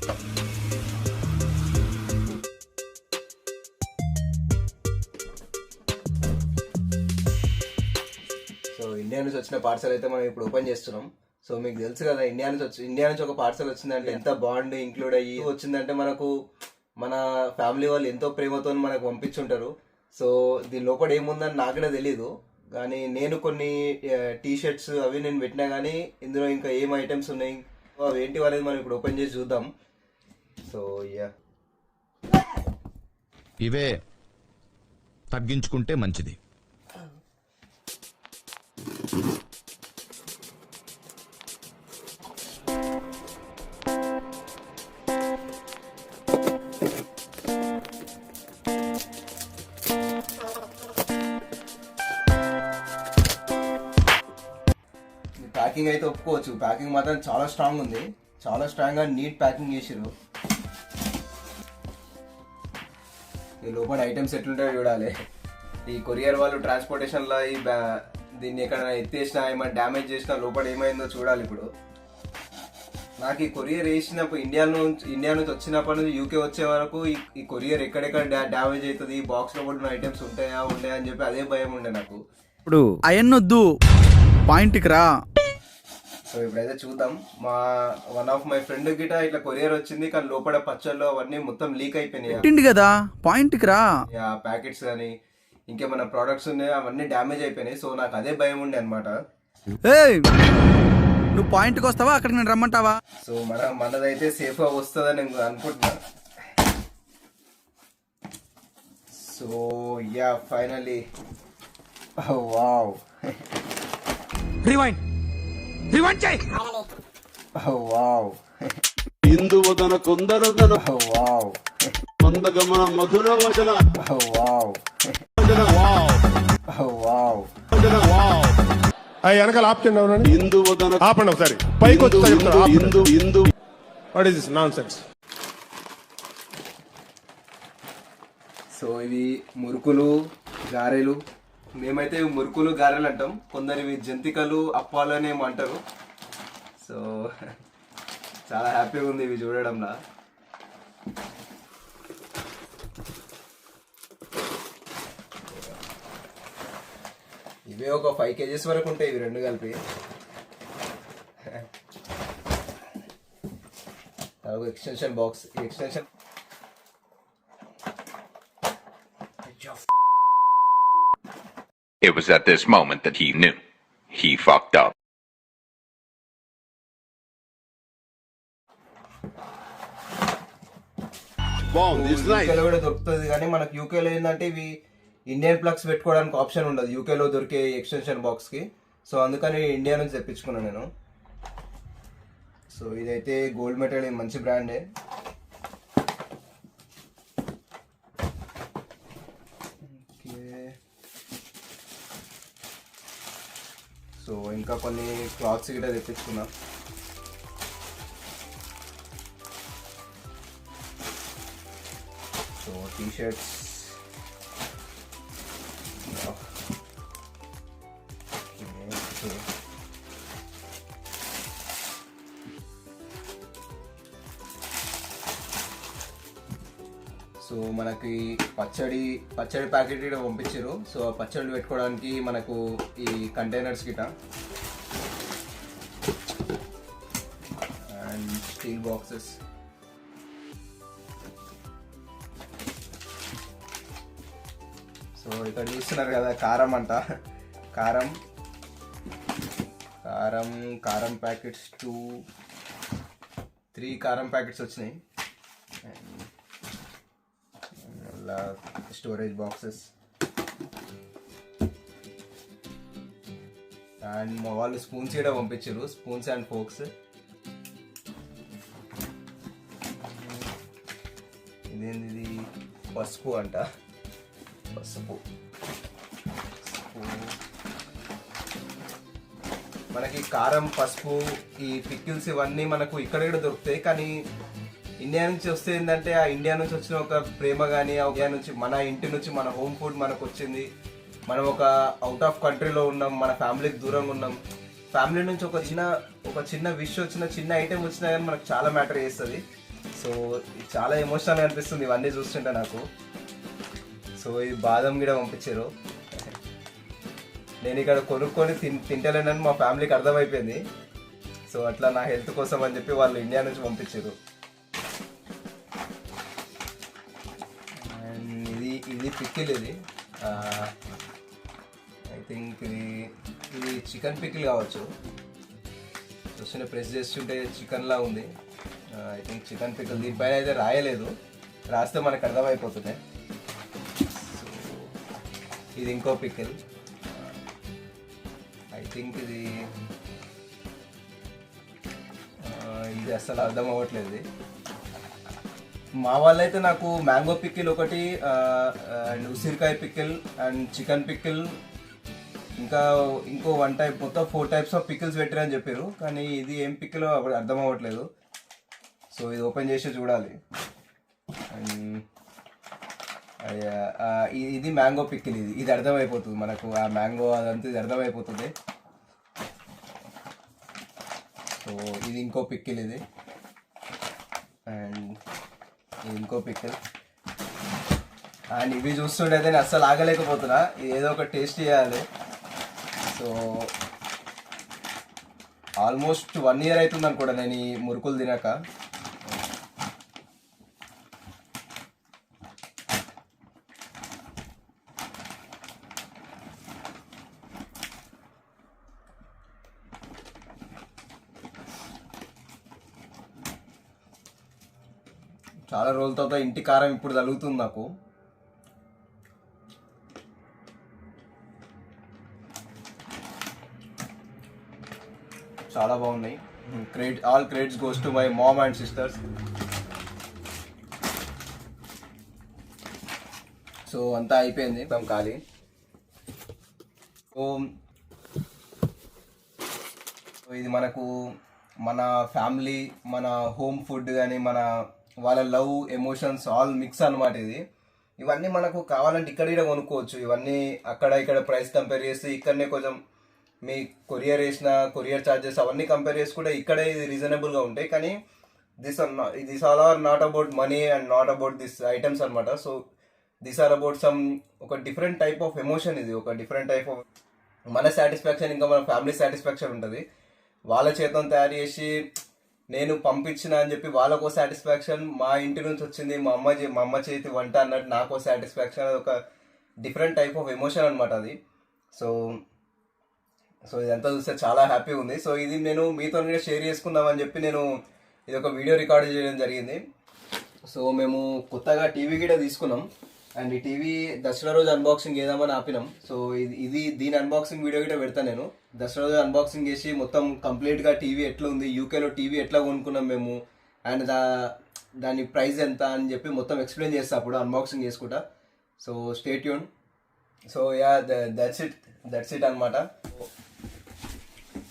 So India నుంచి వచ్చిన parcel అయితే మనం ఇప్పుడు ఓపెన్ చేస్తున్నాం. సో మీకు తెలుసు కదా, ఇండియా నుంచి ఒక పార్సల్ వచ్చిందంటే ఎంత బాండ్ ఇంక్లూడ్ అయ్యి వచ్చిందంటే మనకు మన ఫ్యామిలీ వాళ్ళు ఎంతో ప్రేమతో మనకు పంపించుంటారు. సో దీని లోపల ఏముందని నాకు కూడా తెలీదు, కానీ నేను కొన్ని టీ షర్ట్స్ అవి నేను పెట్టినా, కానీ ఇందులో ఇంకా ఏం ఐటమ్స్ ఉన్నాయి అవి ఏంటి అనేది మనం ఇప్పుడు ఓపెన్ చేసి చూద్దాం. సో ఇవే తగ్గించుకుంటే మంచిది. ప్యాకింగ్ అయితే ఒప్పుకోవచ్చు, ప్యాకింగ్ మాత్రం చాలా స్ట్రాంగ్ ఉంది, చాలా స్ట్రాంగ్గా నీట్ ప్యాకింగ్ చేసారు. ఈ లోపల ఐటమ్స్ ఎట్లుంటాయో చూడాలి. ఈ కొరియర్ వాళ్ళు ట్రాన్స్పోర్టేషన్లో దీన్ని ఎక్కడైనా ఎత్తేసినా ఏమైనా డ్యామేజ్ చేసినా లోపల ఏమైందో చూడాలి. ఇప్పుడు నాకు ఈ కొరియర్ వేసినప్పుడు ఇండియా నుంచి వచ్చినప్పటి నుంచి యూకే వచ్చే వరకు ఈ కొరియర్ ఎక్కడెక్కడ డ్యామేజ్ అవుతుంది, ఈ బాక్స్లో పడిన ఐటమ్స్ ఉంటాయా అని చెప్పి అదే భయం ఉండే నాకు. ఇప్పుడు అయన్నొద్దు, పాయింట్కి రా. సో ఇప్పుడైతే చూద్దాం. వన్ ఆఫ్ మై ఫ్రెండ్ గిట ఇట్లా కొరియర్ వచ్చింది, కానీ లోపల పచ్చళ్ళు అవన్నీ మొత్తం లీక్ అయిపోయినాయి కదా, పాయింట్కి రా. ప్యాకెట్స్ కానీ ఇంకేమైనా ప్రోడక్ట్స్ ఉన్నాయి అవన్నీ డ్యామేజ్ అయిపోయినాయి. సో నాకు అదే భయం ఉండే అనమాట. నువ్వు పాయింట్కి వస్తావా, అక్కడికి నేను రమ్మంటావా? సో మనదైతే సేఫ్గా వస్తుందని నేను అనుకుంటున్నా. సో ఫైనలీ వావ్, వావ్, ఇందువదన కొందరదన వావ్, మందగమన మధుర వచన వావ్, వావ్. వెనకాల ఆప్షన్ ఇందువదన ఆపండి ఒకసారి, పైకి వచ్చి Indu what is this nonsense. So ఇవి మురుకులు, గారెలు. మేమైతే మురుకులు గారెలు అంటాం, కొందరు ఇవి జంతికలు, అప్పాలు అని ఏమో అంటారు. సో చాలా హ్యాపీగా ఉంది ఇవి చూడడంలా. ఇవే ఒక 5 kgs వరకు ఉంటాయి ఇవి రెండు కలిపి. ఎక్స్టెన్షన్ బాక్స్, ఈ extension It was at this moment that he knew. He fucked up. యూకేలో కూడా దొరుకుతుంది, కానీ మనకు యూకేలో ఏంటంటే ఇవి ఇండియన్ ప్లగ్స్ పెట్టుకోవడానికి ఆప్షన్ ఉండదు యూకేలో దొరికే ఎక్స్టెన్షన్ బాక్స్కి. సో అందుకని ఇండియా నుంచి తెప్పించుకున్నాను నేను. సో ఇదైతే గోల్డ్ మెటల్, మంచి బ్రాండే. సో ఇంకా కొన్ని క్లాత్స్ కూడా తెప్పించుకున్నా. సో టీ షర్ట్స్, సో మనకి పచ్చడి ప్యాకెట్ కూడా పంపించారు. సో ఆ పచ్చడి పెట్టుకోవడానికి మనకు ఈ కంటైనర్స్ గిట అండ్ స్టీల్ బాక్సెస్. సో ఇక్కడ చూస్తున్నారు కదా, కారం అంట, కారం ప్యాకెట్స్ 3 కారం ప్యాకెట్స్ వచ్చినాయి. Storage boxes. అండ్ మా వాళ్ళు స్పూన్స్ కూడా పంపించారు, స్పూన్స్ అండ్ ఫోక్స్. ఇదేంది, పసుపు అంట, పసుపు. మనకి కారం, పసుపు, ఈ పికిల్స్ ఇవన్నీ మనకు ఇక్కడ కూడా దొరుకుతాయి, కానీ ఇండియా నుంచి వస్తే ఏంటంటే ఆ ఇండియా నుంచి వచ్చిన ఒక ప్రేమ కానీ, ఇండియా నుంచి మన ఇంటి నుంచి మన హోమ్ ఫుడ్ మనకు వచ్చింది. మనం ఒక అవుట్ ఆఫ్ కంట్రీలో ఉన్నాం, మన ఫ్యామిలీకి దూరంగా ఉన్నాం. ఫ్యామిలీ నుంచి ఒక చిన్న విష్ వచ్చిన, చిన్న ఐటెం వచ్చినా కానీ మనకు చాలా మ్యాటర్ చేస్తుంది. సో ఇది చాలా ఎమోషనల్ అనిపిస్తుంది ఇవన్నీ చూస్తుంటే నాకు. సో ఇది బాదం కూడా పంపించారు. నేను ఇక్కడ కొనుక్కొని తింటలేనని మా ఫ్యామిలీకి అర్థమైపోయింది. సో అట్లా నా హెల్త్ కోసం అని చెప్పి వాళ్ళు ఇండియా నుంచి పంపించారు. అండ్ ఇది పికిల్. ఇది ఐ థింక్ ఇది చికెన్ పికిల్ కావచ్చు. చూస్తుంటే ప్రెస్ చేస్తుంటే చికెన్లా ఉంది. I think chicken pickle. దీనిపైన అయితే రాయలేదు, రాస్తే మనకు అర్థమైపోతుంది. సో ఇది ఇంకో పికిల్. ఐ థింక్ ఇది అసలు అర్థం అవ్వట్లేదు. మా వాళ్ళైతే నాకు మ్యాంగో పికిల్ ఒకటి, అండ్ ఉసిరికాయ పికిల్, అండ్ చికెన్ పికిల్, ఇంకా ఇంకో 1 టైప్, మొత్తం 4 టైప్స్ ఆఫ్ పికిల్స్ పెట్టారని చెప్పారు. కానీ ఇది ఏం పికిల్ అర్థం అవ్వట్లేదు. సో ఇది ఓపెన్ చేసి చూడాలి. అండ్ ఇది మ్యాంగో పికిల్. ఇది అర్థమైపోతుంది మనకు, ఆ మ్యాంగో అదంతా ఇది అర్థమైపోతుంది. సో ఇది ఇంకో పికిల్. ఇది అండ్ ఇది ఇంకో పికిల్. అండ్ ఇవి చూస్తుంటే నేను అస్సలు ఆగలేకపోతున్నా, ఏదో ఒక టేస్ట్ చేయాలి. సో ఆల్మోస్ట్ 1 year అవుతుంది అనుకోండి నేను ఈ మురుకులు తినాక. చాలా రోజుల తర్వాత ఇంటి కారం ఇప్పుడు తగులుతుంది నాకు. చాలా బాగున్నాయి. All credits goes to my mom and sisters. So అంతా అయిపోయింది, మొత్తం ఖాళీ. సో ఇది మనకు మన ఫ్యామిలీ, మన హోమ్ ఫుడ్ కానీ మన వాళ్ళ లవ్, ఎమోషన్స్ ఆల్ మిక్స్ అన్నమాట ఇది. ఇవన్నీ మనకు కావాలంటే ఇక్కడ కొనుక్కోవచ్చు. ఇవన్నీ అక్కడ ఇక్కడ ప్రైస్ కంపేర్ చేస్తే ఇక్కడనే కొంచెం మీ కొరియర్ ఛార్జెస్ అవన్నీ కంపేర్ చేసుకుంటే ఇక్కడే ఇది రీజనబుల్గా ఉంటాయి. కానీ this all are not about money and not about this items అనమాట. సో దిస్ ఆర్ అబౌట్ ఒక డిఫరెంట్ టైప్ ఆఫ్ ఎమోషన్. ఇది ఒక డిఫరెంట్ టైప్ ఆఫ్ మన సాటిస్ఫాక్షన్, ఇంకా మన ఫ్యామిలీ సాటిస్ఫాక్షన్ ఉంటుంది. వాళ్ళ చేతం తయారు చేసి నేను పంపించిన అని చెప్పి వాళ్ళకో సాటిస్ఫాక్షన్, మా ఇంటి నుంచి వచ్చింది మా అమ్మ చేతి వంట అన్నట్టు నాకో సాటిస్ఫాక్షన్. అది ఒక డిఫరెంట్ టైప్ ఆఫ్ ఎమోషన్ అనమాట అది. సో ఇదంతా చూస్తే చాలా హ్యాపీగా ఉంది. సో ఇది నేను మీతో షేర్ చేసుకుందామని చెప్పి నేను ఇది ఒక వీడియో రికార్డ్ చేయడం జరిగింది. సో మేము కొత్తగా టీవీ కూడా తీసుకున్నాం. అండ్ ఈ టీవీ దసరా రోజు అన్బాక్సింగ్ చేద్దామని ఆపినాం. సో దీని అన్బాక్సింగ్ వీడియో కూడా పెడతాను నేను. దసరా రోజు అన్బాక్సింగ్ చేసి మొత్తం కంప్లీట్గా టీవీ ఎట్లా ఉంది, యూకేలో టీవీ ఎట్లా కొనుక్కున్నాం మేము, అండ్ దాని ప్రైస్ ఎంత అని చెప్పి మొత్తం ఎక్స్ప్లెయిన్ చేస్తా అప్పుడు అన్బాక్సింగ్ చేసుకుంటా. So stay tune. So yeah, that's it అనమాట.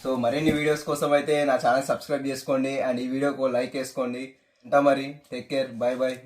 సో మరిన్ని వీడియోస్ కోసం అయితే నా ఛానల్ సబ్స్క్రైబ్ చేసుకోండి అండ్ ఈ వీడియోకి లైక్ వేసుకోండి. ఉంటా మరి, టేక్ కేర్, బాయ్ బాయ్.